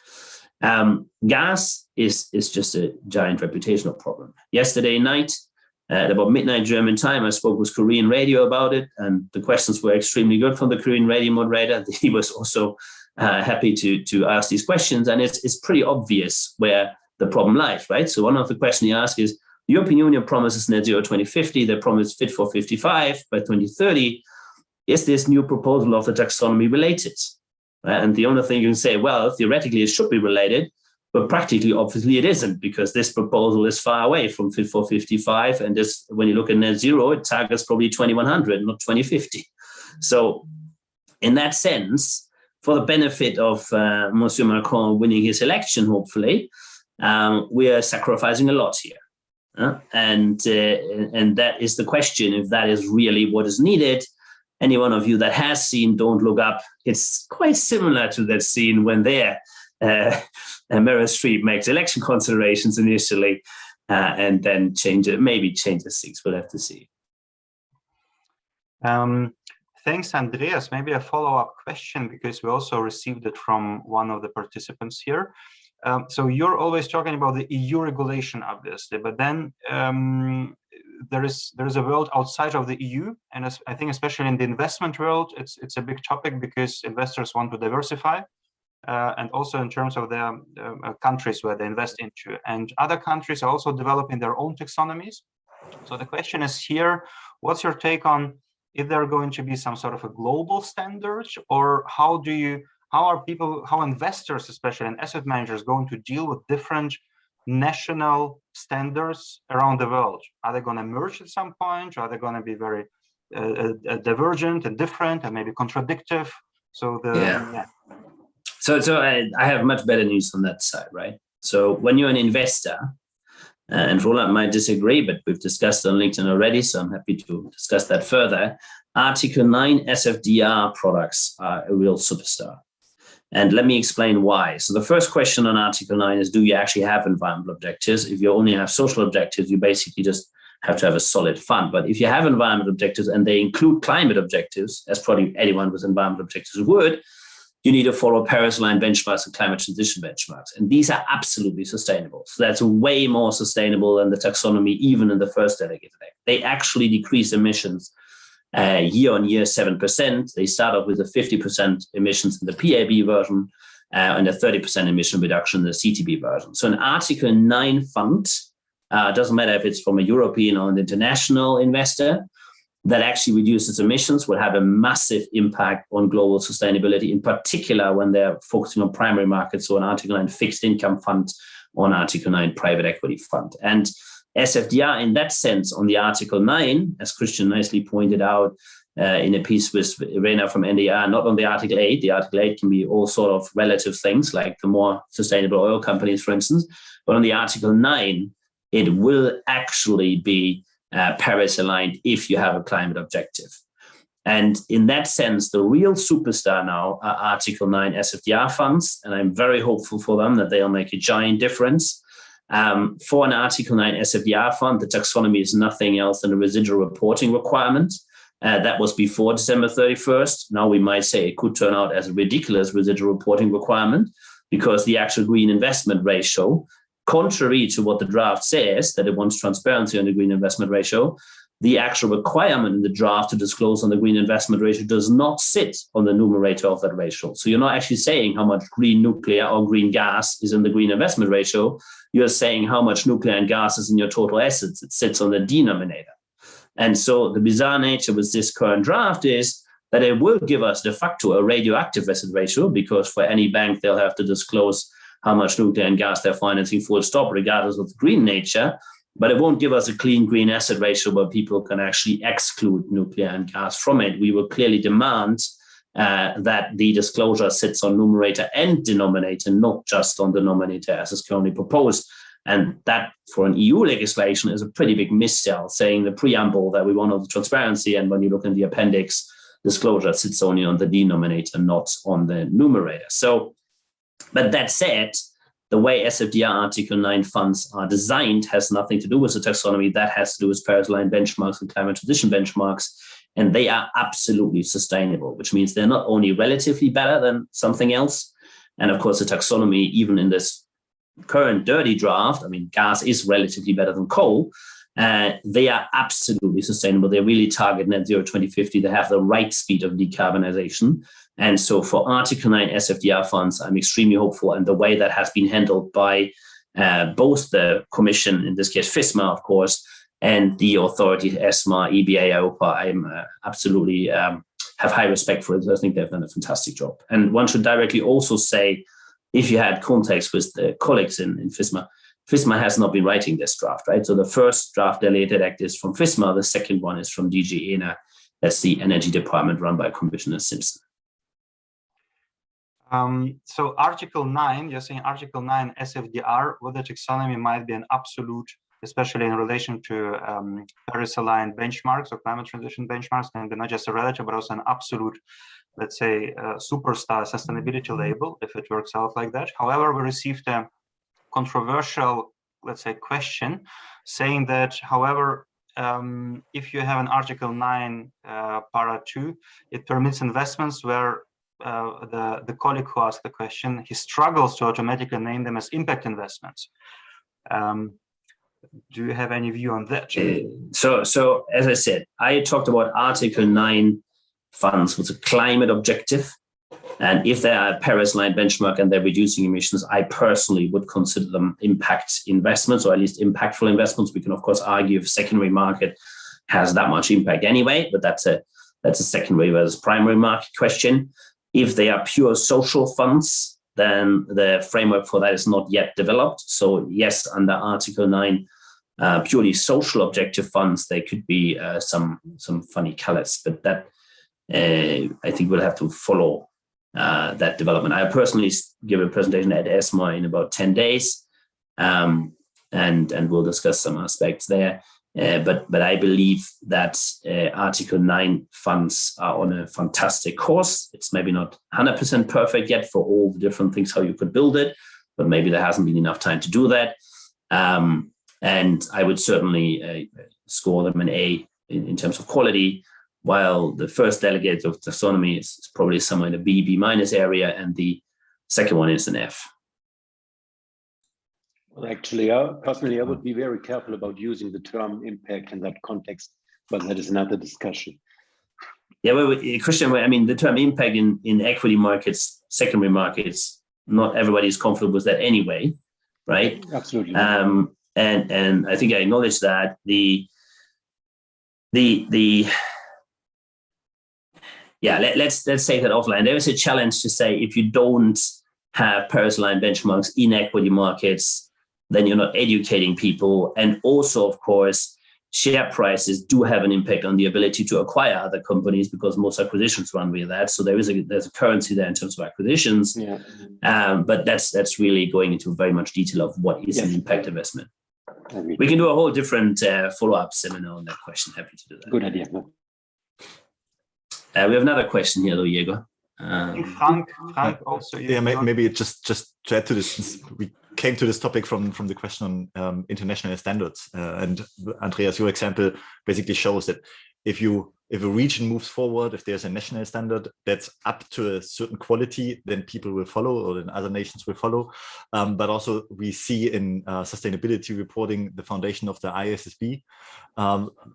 Gas is just a giant reputational problem. Yesterday night, at about midnight German time, I spoke with Korean radio about it, and the questions were extremely good from the Korean radio moderator. He was also happy to ask these questions, and it's pretty obvious where the problem lies, right? So one of the questions he asked is, the European Union promises net zero 2050, they promise fit for 55 by 2030. Is this new proposal of the taxonomy related? And the only thing you can say, well, theoretically it should be related, but practically, obviously, it isn't, because this proposal is far away from Fit for 55. And this, when you look at net zero, it targets probably 2100, not 2050. So in that sense, for the benefit of Monsieur Macron winning his election, hopefully, we are sacrificing a lot here. And that is the question, if that is really what is needed. Any one of you that has seen Don't Look Up, it's quite similar to that scene when Meryl Streep makes election considerations initially, and then maybe changes things. We'll have to see.
Thanks, Andreas. Maybe a follow-up question, because we also received it from one of the participants here. So you're always talking about the EU regulation, obviously, but then there is a world outside of the EU, and I think especially in the investment world, it's a big topic because investors want to diversify, and also in terms of the countries where they invest into. And other countries are also developing their own taxonomies. So the question is here, what's your take on if there are going to be some sort of a global standard, or how are investors, especially and asset managers, going to deal with different national standards around the world? Are they going to merge at some point? Are they going to be very divergent and different and maybe contradictive? So
So I have much better news on that side, right? So when you're an investor, and Roland might disagree, but we've discussed on LinkedIn already, so I'm happy to discuss that further. Article 9 SFDR products are a real superstar. And let me explain why. So the first question on Article 9 is, do you actually have environmental objectives? If you only have social objectives, you basically just have to have a solid fund. But if you have environmental objectives and they include climate objectives, as probably anyone with environmental objectives would, you need to follow Paris-aligned benchmarks and climate transition benchmarks. And these are absolutely sustainable. So that's way more sustainable than the taxonomy, even in the first delegated act. They actually decrease emissions year on year 7%. They start off with a 50% emissions in the PAB version and a 30% emission reduction in the CTB version. So an Article 9 fund, doesn't matter if it's from a European or an international investor, that actually reduces emissions will have a massive impact on global sustainability, in particular when they're focusing on primary markets, so an Article 9 fixed income fund or an Article 9 private equity fund. And SFDR in that sense on the Article 9, as Christian nicely pointed out in a piece with Irena from NDR, not on the Article 8. The Article 8 can be all sort of relative things, like the more sustainable oil companies, for instance. But on the Article 9, it will actually be Paris aligned if you have a climate objective. And in that sense, the real superstar now are Article 9 SFDR funds, and I'm very hopeful for them that they'll make a giant difference. For an Article 9 SFDR fund, the taxonomy is nothing else than a residual reporting requirement. That was before December 31st. Now we might say it could turn out as a ridiculous residual reporting requirement, because the actual green investment ratio, contrary to what the draft says, that it wants transparency on the green investment ratio, the actual requirement in the draft to disclose on the green investment ratio does not sit on the numerator of that ratio. So you're not actually saying how much green nuclear or green gas is in the green investment ratio. You're saying how much nuclear and gas is in your total assets. It sits on the denominator. And so the bizarre nature with this current draft is that it will give us de facto a radioactive asset ratio, because for any bank, they'll have to disclose how much nuclear and gas they're financing full stop, regardless of the green nature. But it won't give us a clean green asset ratio where people can actually exclude nuclear and gas from it. We will clearly demand that the disclosure sits on numerator and denominator, not just on denominator as is currently proposed. And that, for an EU legislation, is a pretty big misstep, saying the preamble that we want all the transparency, and when you look in the appendix, disclosure sits only on the denominator, not on the numerator. So, but that said, the way SFDR Article 9 funds are designed has nothing to do with the taxonomy. That has to do with Paris-aligned benchmarks and climate transition benchmarks, and they are absolutely sustainable, which means they're not only relatively better than something else, and of course the taxonomy, even in this current dirty draft, I mean, gas is relatively better than coal. They are absolutely sustainable. They really target net zero 2050. They have the right speed of decarbonization. And so for Article 9 SFDR funds, I'm extremely hopeful. And the way that has been handled by both the Commission, in this case FISMA, of course, and the authority ESMA, EBA, IOPA, I'm absolutely have high respect for it. I think they've done a fantastic job. And one should directly also say, if you had context with the colleagues in FISMA, FISMA has not been writing this draft, right? So the first draft delegated act is from FISMA. The second one is from DG ENA. That's the energy department run by Commissioner Simpson.
So Article 9, you're saying Article 9 SFDR, whether taxonomy might be an absolute, especially in relation to Paris-aligned benchmarks or climate transition benchmarks, can be not just a relative, but also an absolute, let's say, superstar sustainability label, if it works out like that. However, we received a controversial, let's say, question saying that, however, if you have an Article 9 para 2, it permits investments where the colleague who asked the question, he struggles to automatically name them as impact investments. Do you have any view on that?
So as I said, I talked about Article 9 funds with a climate objective. And if they are a Paris-aligned benchmark and they're reducing emissions, I personally would consider them impact investments, or at least impactful investments. We can, of course, argue if secondary market has that much impact anyway, but that's a secondary versus primary market question. If they are pure social funds, then the framework for that is not yet developed. So yes, under Article 9, purely social objective funds, there could be some funny colors, but that I think we'll have to follow that development. I personally give a presentation at ESMA in about 10 days, and we'll discuss some aspects there. But I believe that Article 9 funds are on a fantastic course. It's maybe not 100% perfect yet for all the different things how you could build it, but maybe there hasn't been enough time to do that. And I would certainly score them an A in terms of quality, while the first delegate of taxonomy is probably somewhere in the B minus area, and the second one is an F.
Well, actually, personally, I would be very careful about using the term impact in that context, but that is another discussion.
Yeah, well, Christian, I mean, the term impact in equity markets, secondary markets, not everybody is comfortable with that anyway, right?
Absolutely.
And I think I acknowledge that let's take that offline. There is a challenge to say if you don't have Paris-aligned benchmarks in equity markets, then you're not educating people. And also, of course, share prices do have an impact on the ability to acquire other companies, because most acquisitions run via that. So there's a currency there in terms of acquisitions. Yeah. But that's really going into very much detail of what is an impact investment. We can do a whole different follow-up seminar on that question. Happy to do that.
Good idea.
We have another question here, though, Jegor.
Frank also.
Yeah, maybe just to add to this, we came to this topic from the question on international standards. And Andreas, your example basically shows that if a region moves forward, if there's a national standard that's up to a certain quality, then people will follow, or then other nations will follow. But also we see in sustainability reporting the foundation of the ISSB.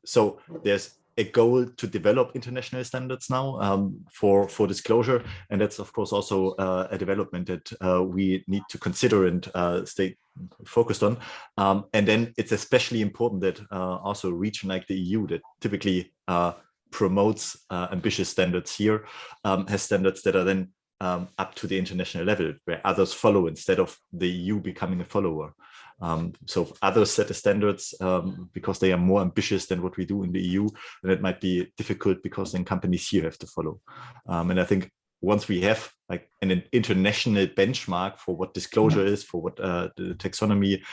So there's a goal to develop international standards now for disclosure, and that's of course also a development that we need to consider and stay focused on. And then it's especially important that also a region like the EU that typically promotes ambitious standards here has standards that are then up to the international level, where others follow instead of the EU becoming a follower. So if others set the standards because they are more ambitious than what we do in the EU, then it might be difficult because then companies here have to follow. And I think once we have like an international benchmark for what disclosure is, for what the taxonomy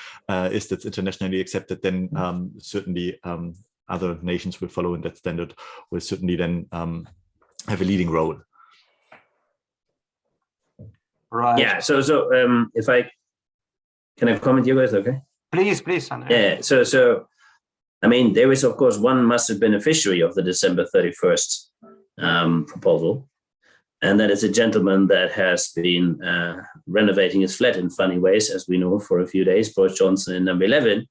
is that's internationally accepted, then certainly other nations will follow, and that standard will certainly then have a leading role.
Right.
Yeah. So if I can comment, you guys, okay?
Please, Andreas.
Yeah. So I mean, there is of course one massive beneficiary of the December 31st proposal, and that is a gentleman that has been renovating his flat in funny ways, as we know, for a few days. Boris Johnson in number 11.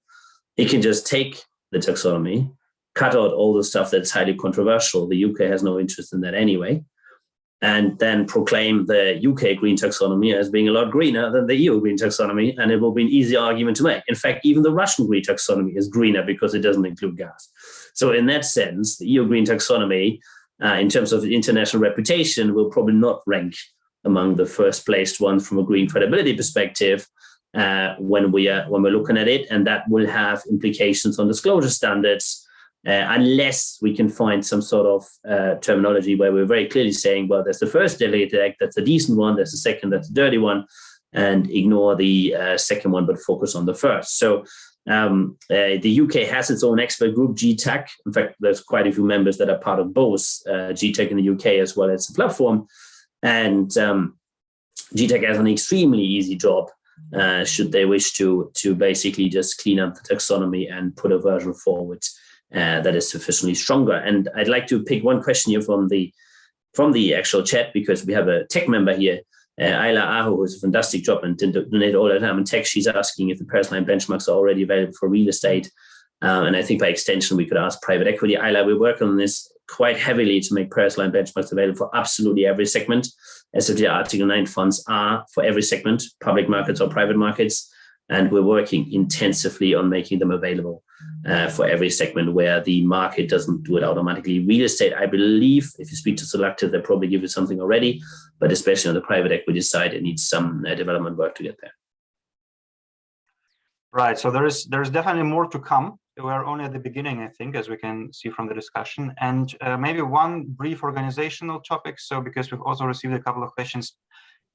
He can just take the taxonomy, cut out all the stuff that's highly controversial. The UK has no interest in that anyway, and then proclaim the UK Green Taxonomy as being a lot greener than the EU Green Taxonomy, and it will be an easy argument to make. In fact, even the Russian Green Taxonomy is greener because it doesn't include gas. So in that sense, the EU Green Taxonomy, in terms of international reputation, will probably not rank among the first placed ones from a green credibility perspective when we're looking at it, and that will have implications on disclosure standards unless we can find some sort of terminology where we're very clearly saying, well, there's the first delegated act, that's a decent one, there's the second, that's a dirty one, and ignore the second one, but focus on the first. So the UK has its own expert group, GTAC. In fact, there's quite a few members that are part of both GTAC in the UK as well as the platform. And GTAC has an extremely easy job, should they wish to basically just clean up the taxonomy and put a version forward that is sufficiently stronger. And I'd like to pick one question here from the actual chat, because we have a tech member here, Ayla Aho, who does a fantastic job and donate all the time in tech. She's asking if the Paris line benchmarks are already available for real estate. And I think by extension, we could ask private equity. Ayla, we're working on this quite heavily to make Paris line benchmarks available for absolutely every segment. SFDR Article 9 funds are for every segment, public markets or private markets. And we're working intensively on making them available for every segment where the market doesn't do it automatically. Real estate, I believe, if you speak to Selective, they'll probably give you something already, but especially on the private equity side, it needs some development work to get there.
Right, so there's definitely more to come. We're only at the beginning, I think, as we can see from the discussion. And maybe one brief organizational topic. So because we've also received a couple of questions,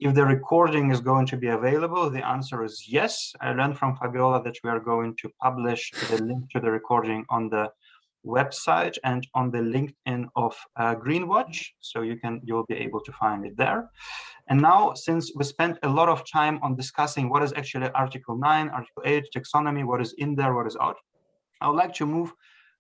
if the recording is going to be available, the answer is yes. I learned from Fabiola that we are going to publish the link to the recording on the website and on the LinkedIn of Greenwatch, so you'll be able to find it there. And now, since we spent a lot of time on discussing what is actually Article 9, Article 8, taxonomy, what is in there, what is out, I would like to move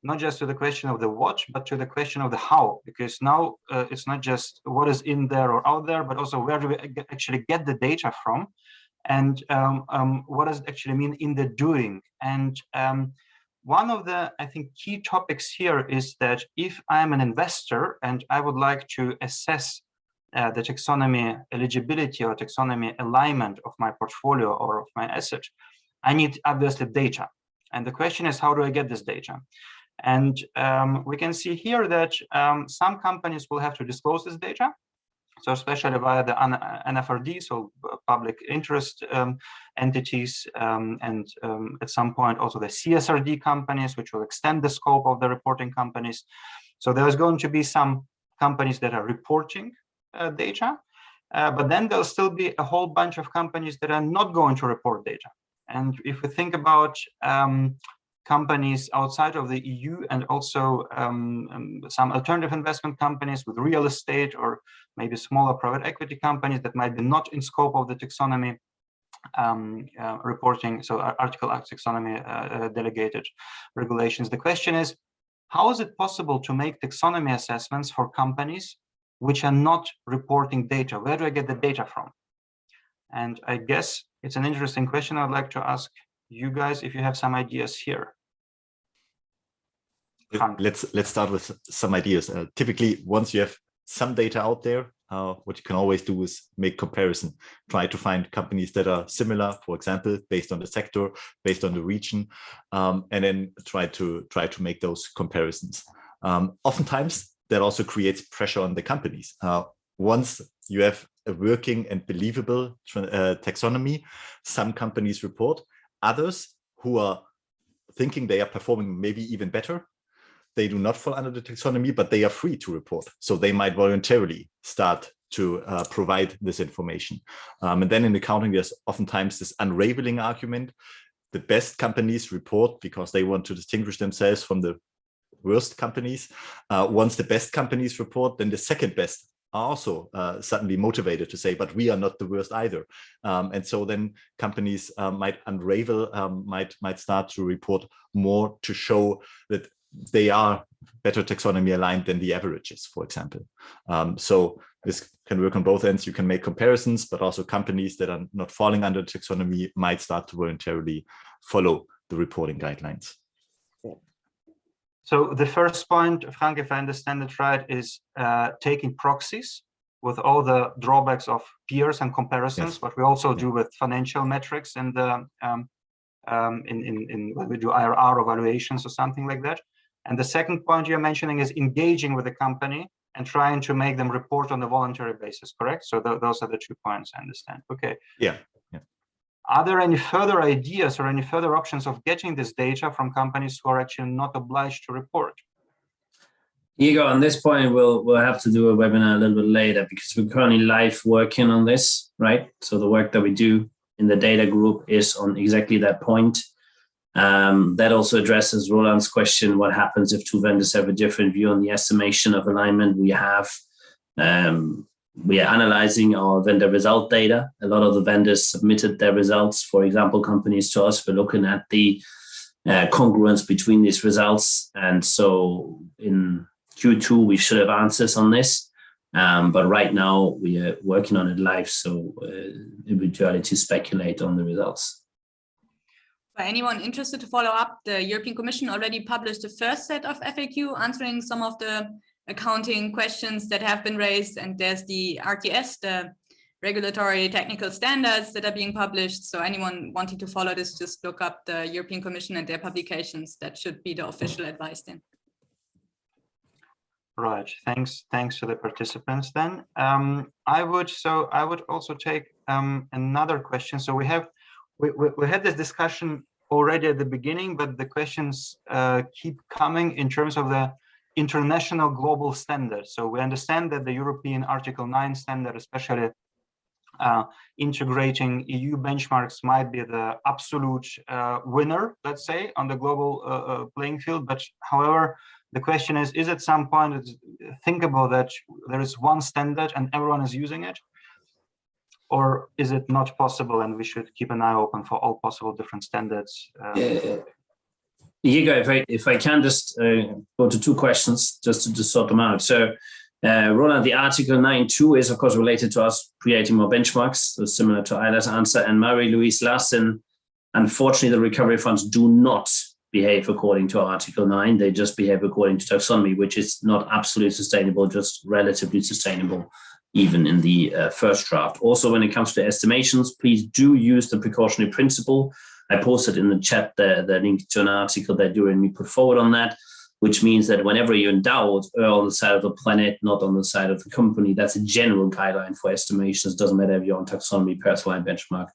not just to the question of the what, but to the question of the how, because now it's not just what is in there or out there, but also where do we actually get the data from, and what does it actually mean in the doing. And one of the, I think, key topics here is that if I'm an investor and I would like to assess the taxonomy eligibility or taxonomy alignment of my portfolio or of my asset, I need obviously data. And the question is, how do I get this data? And we can see here that some companies will have to disclose this data, so especially via the NFRD, so public interest entities, and at some point also the CSRD companies, which will extend the scope of the reporting companies. So there's going to be some companies that are reporting data, but then there'll still be a whole bunch of companies that are not going to report data. And if we think about companies outside of the EU and also some alternative investment companies with real estate or maybe smaller private equity companies that might be not in scope of the taxonomy reporting, so Article 8 taxonomy delegated regulations. The question is, how is it possible to make taxonomy assessments for companies which are not reporting data? Where do I get the data from? And I guess it's an interesting question. I'd like to ask you guys if you have some ideas here.
Let's start with some ideas. Typically, once you have some data out there, what you can always do is make comparison. Try to find companies that are similar, for example, based on the sector, based on the region, and then try to make those comparisons. Oftentimes, that also creates pressure on the companies. Once you have a working and believable taxonomy, some companies report. Others who are thinking they are performing maybe even better, they do not fall under the taxonomy, but they are free to report. So they might voluntarily start to provide this information. And then in accounting, there's oftentimes this unraveling argument. The best companies report because they want to distinguish themselves from the worst companies. Once the best companies report, then the second best are also suddenly motivated to say, but we are not the worst either. And so then companies might unravel, might start to report more to show that they are better taxonomy aligned than the averages, for example. So this can work on both ends. You can make comparisons, but also companies that are not falling under taxonomy might start to voluntarily follow the reporting guidelines.
So the first point, Frank, if I understand it right, is taking proxies with all the drawbacks of peers and comparisons, yes. What we also do with financial metrics and when we do IRR evaluations or something like that. And the second point you're mentioning is engaging with the company and trying to make them report on a voluntary basis, correct? So those are the 2 points, I understand. Okay.
Yeah.
Are there any further ideas or any further options of getting this data from companies who are actually not obliged to report?
Jegor, on this point, we'll have to do a webinar a little bit later because we're currently live working on this, right? So the work that we do in the data group is on exactly that point. That also addresses Roland's question, what happens if two vendors have a different view on the estimation of alignment? We are analyzing our vendor result data. A lot of the vendors submitted their results, for example, companies to us. We're looking at the congruence between these results. And so in Q2, we should have answers on this. But right now, we are working on it live, so it would be too early to speculate on the results.
For anyone interested to follow up, the European Commission already published the first set of FAQ answering some of the accounting questions that have been raised, and there's the RTS, the regulatory technical standards that are being published. So anyone wanting to follow this, just look up the European Commission and their publications. That should be the official advice then.
Right. Thanks to the participants. Then I would also take another question. So we had this discussion already at the beginning, but the questions keep coming in terms of the international global standards. So we understand that the European Article 9 standard, especially integrating EU benchmarks, might be the absolute winner, let's say, on the global playing field. But however, the question is at some point it's thinkable that there is one standard and everyone is using it? Or is it not possible and we should keep an eye open for all possible different standards?
Jegor, if I can just go to two questions just to sort them out. So Roland, the Article 9.2 is of course related to us creating more benchmarks, so similar to Isla's answer. And Marie-Louise Larsen, unfortunately, the recovery funds do not behave according to Article 9. They just behave according to taxonomy, which is not absolutely sustainable, just relatively sustainable, even in the first draft. Also, when it comes to estimations, please do use the precautionary principle. I posted in the chat the link to an article that you and me put forward on that, which means that whenever you're in doubt, err on the side of the planet, not on the side of the company. That's a general guideline for estimations. Doesn't matter if you're on taxonomy, Paris line benchmark,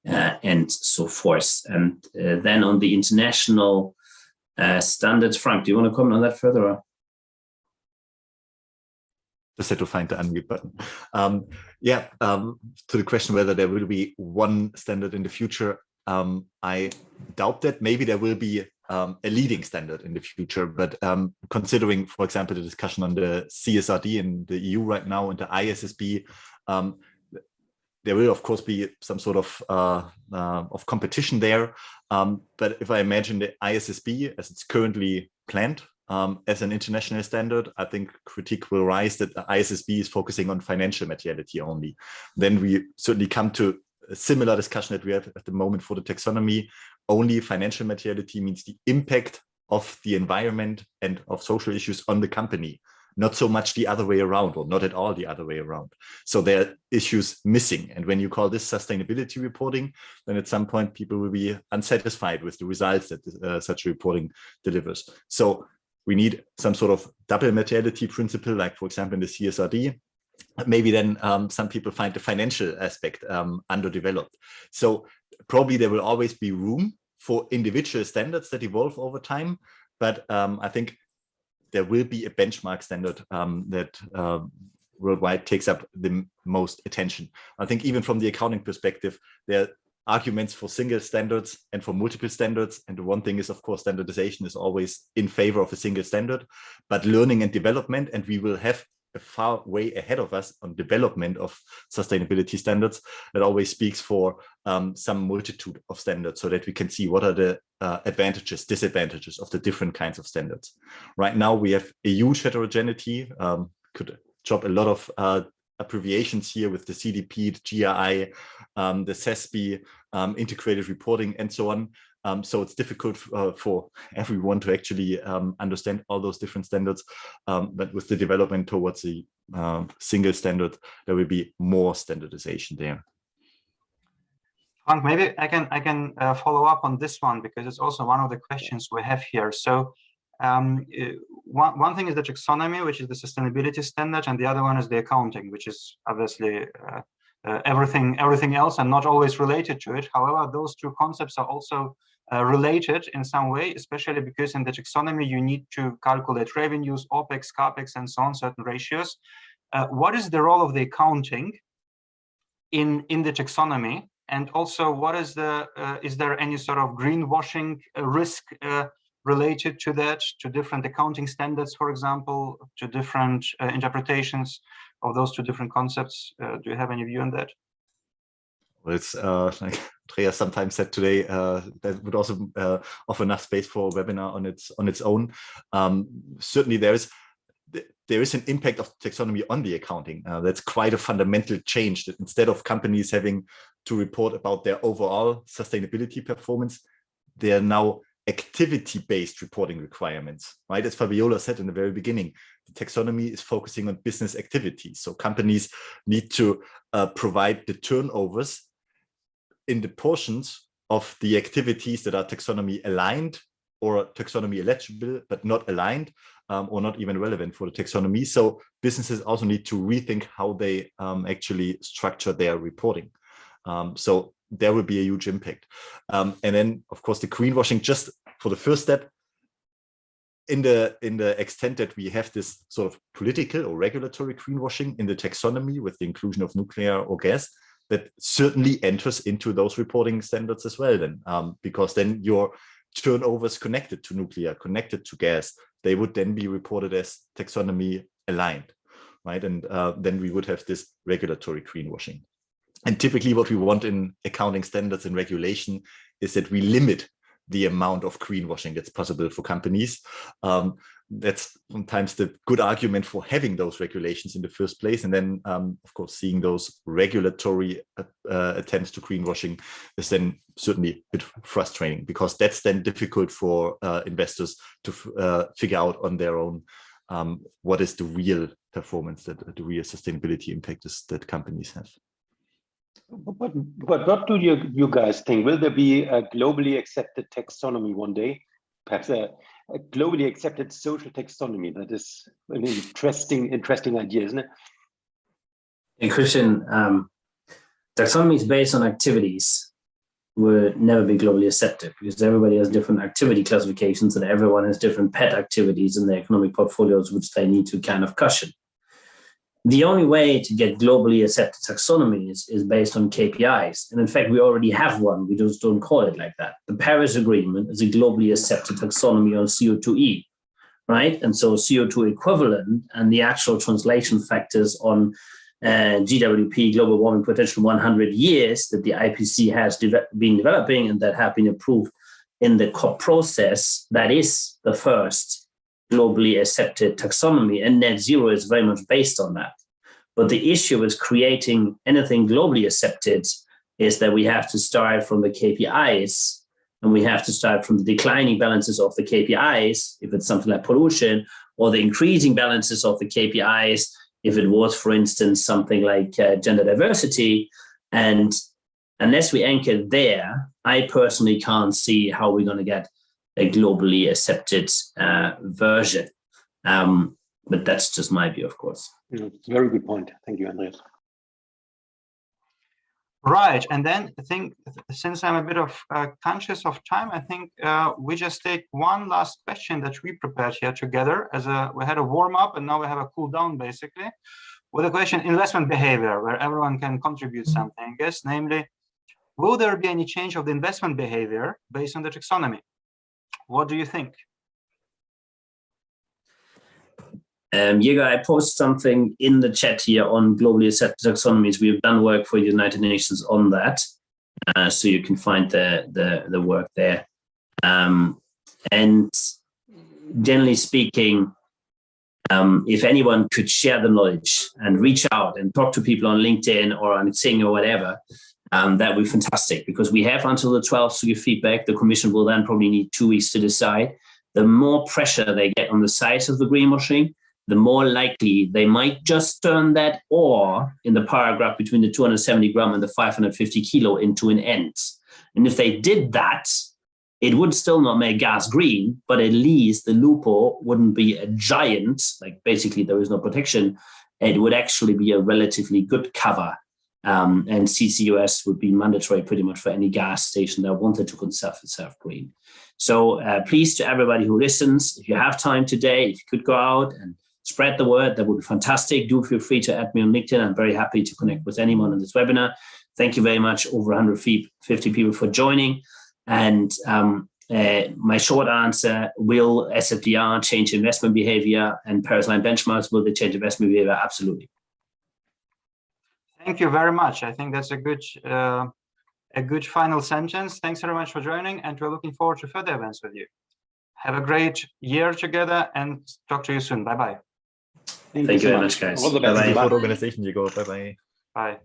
and so forth. And then on the international standards, Frank, do you want to comment on that further? Or?
Just had to find the unmute button. To the question whether there will be one standard in the future, I doubt that. Maybe there will be a leading standard in the future, but considering, for example, the discussion on the CSRD in the EU right now and the ISSB, there will of course be some sort of competition there. But if I imagine the ISSB as it's currently planned as an international standard, I think critique will rise that the ISSB is focusing on financial materiality only. Then we certainly come to a similar discussion that we have at the moment for the taxonomy. Only financial materiality means the impact of the environment and of social issues on the company, not so much the other way around, or not at all the other way around. So there are issues missing. And when you call this sustainability reporting, then at some point people will be unsatisfied with the results that such reporting delivers. So we need some sort of double materiality principle, like for example in the CSRD. Maybe then some people find the financial aspect underdeveloped. So probably there will always be room for individual standards that evolve over time. But I think there will be a benchmark standard that worldwide takes up the most attention. I think even from the accounting perspective, there are arguments for single standards and for multiple standards. And the one thing is, of course, standardization is always in favor of a single standard, but learning and development, and we will have a far way ahead of us on development of sustainability standards. That always speaks for some multitude of standards so that we can see what are the advantages, disadvantages of the different kinds of standards. Right now, we have a huge heterogeneity. Could drop a lot of abbreviations here with the CDP, the GRI, the CESP, integrated reporting, and so on. So it's difficult for everyone to actually understand all those different standards. But with the development towards the single standard, there will be more standardization there.
Frank, maybe I can follow up on this one, because it's also one of the questions we have here. So one thing is the taxonomy, which is the sustainability standard, and the other one is the accounting, which is obviously everything else and not always related to it. However, those two concepts are also related in some way, especially because in the taxonomy you need to calculate revenues, OPEX, CAPEX, and so on, certain ratios. What is the role of the accounting in the taxonomy? And also, what is is there any sort of greenwashing risk related to that, to different accounting standards, for example, to different interpretations of those two different concepts? Do you have any view on that?
Well, it's like Andreas sometimes said today, that would also offer enough space for a webinar on its own. Certainly, there is an impact of taxonomy on the accounting. That's quite a fundamental change, that instead of companies having to report about their overall sustainability performance, they are now activity-based reporting requirements, right? As Fabiola said in the very beginning, the taxonomy is focusing on business activities. So companies need to provide the turnovers in the portions of the activities that are taxonomy aligned or taxonomy eligible, but not aligned, or not even relevant for the taxonomy. So businesses also need to rethink how they actually structure their reporting. So there will be a huge impact. And then, of course, the greenwashing, just for the first step, in the extent that we have this sort of political or regulatory greenwashing in the taxonomy with the inclusion of nuclear or gas, that certainly enters into those reporting standards as well then, because then your turnovers connected to nuclear, connected to gas, they would then be reported as taxonomy aligned, right? And then we would have this regulatory greenwashing. And typically what we want in accounting standards and regulation is that we limit the amount of greenwashing that's possible for companies. That's sometimes the good argument for having those regulations in the first place. And then, of course, seeing those regulatory attempts to greenwashing is then certainly a bit frustrating, because that's then difficult for investors to figure out on their own what is the real performance, that the real sustainability impact is that companies have.
But what do you guys think? Will there be a globally accepted taxonomy one day? Perhaps a globally accepted social taxonomy? That is an interesting idea, isn't it?
And Christian, taxonomies based on activities will never be globally accepted, because everybody has different activity classifications and everyone has different pet activities in their economic portfolios, which they need to kind of cushion. The only way to get globally accepted taxonomies is based on KPIs. And in fact, we already have one. We just don't call it like that. The Paris Agreement is a globally accepted taxonomy on CO2e, right? And so CO2 equivalent and the actual translation factors on GWP, global warming potential 100 years, that the IPC has been developing and that have been approved in the COP process, that is the first globally accepted taxonomy, and net zero is very much based on that. But the issue with creating anything globally accepted is that we have to start from the KPIs, and we have to start from the declining balances of the KPIs, if it's something like pollution, or the increasing balances of the KPIs, if it was, for instance, something like gender diversity. And unless we anchor there, I personally can't see how we're going to get a globally accepted version. But that's just my view, of course.
It's a very good point. Thank you, Andreas.
Right, and then I think, since I'm a bit of conscious of time, I think we just take one last question that we prepared here together. We had a warm up, and now we have a cool down, basically, with a question: investment behavior, where everyone can contribute something, I guess, namely, will there be any change of the investment behavior based on the taxonomy? What do you think?
Jegor, I post something in the chat here on globally accepted taxonomies. We have done work for the United Nations on that, so you can find the work there. And generally speaking, if anyone could share the knowledge and reach out and talk to people on LinkedIn or on Xing or whatever, that would be fantastic, because we have until the 12th to give feedback. The Commission will then probably need 2 weeks to decide. The more pressure they get on the size of the greenwashing, the more likely they might just turn that or in the paragraph between the 270 gram and the 550 kilo into an end. And if they did that, it would still not make gas green, but at least the loophole wouldn't be a giant, like basically there is no protection. It would actually be a relatively good cover And CCUS would be mandatory pretty much for any gas station that wanted to conserve itself green. So please, to everybody who listens, if you have time today, if you could go out and spread the word, that would be fantastic. Do feel free to add me on LinkedIn. I'm very happy to connect with anyone on this webinar. Thank you very much, over 150 people for joining. And my short answer, will SFDR change investment behavior and Paris line benchmarks, will they change investment behavior? Absolutely.
Thank you very much. I think that's a good final sentence. Thanks very much for joining, and we're looking forward to further events with you. Have a great year together and talk to you soon. Bye-bye.
Thank you very much, guys.
All the best.
Bye-bye. Organization, Jegor. Bye-bye.
Bye.